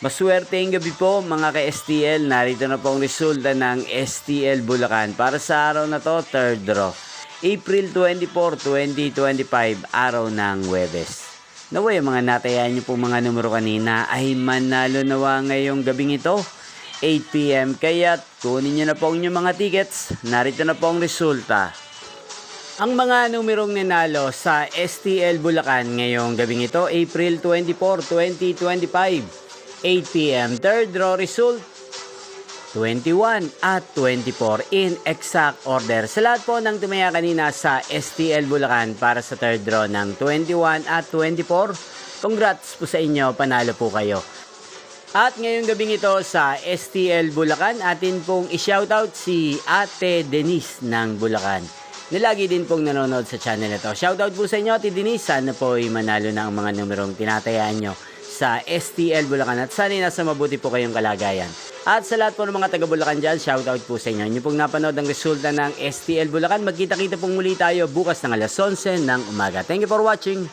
Maswerteng gabi po mga ka-STL. Narito na po ang resulta ng STL Bulacan para sa araw na to, third draw. April 24, 2025, araw ng Huwebes. Naway mga natayaan niyo po mga numero kanina ay manalo nawa ngayong gabing ito, 8 PM. Kaya kunin niyo na po ang inyong mga tickets. Narito na po ang resulta. Ang mga numerong nanalo sa STL Bulacan ngayong gabing ito, April 24, 2025. 8 PM, third draw result, 21 at 24 in exact order. Sa lahat po ng tumaya kanina sa STL Bulacan para sa third draw ng 21 at 24, congrats po sa inyo, panalo po kayo. At ngayong gabing ito sa STL Bulacan, atin pong i-shoutout si Ate Denise ng Bulacan. Nilagi din pong nanonood sa channel na to. Shoutout po sa inyo, Ate Denise. Sana po ay manalo na ang mga numerong tinatayaan nyo sa STL Bulacan at sana nasa mabuti po kayong kalagayan. At sa lahat po ng mga taga Bulacan dyan, shoutout po sa inyo. Inyo pong napanood ang resulta ng STL Bulacan. Magkita-kita pong muli tayo bukas ng alas 11 ng umaga. Thank you for watching.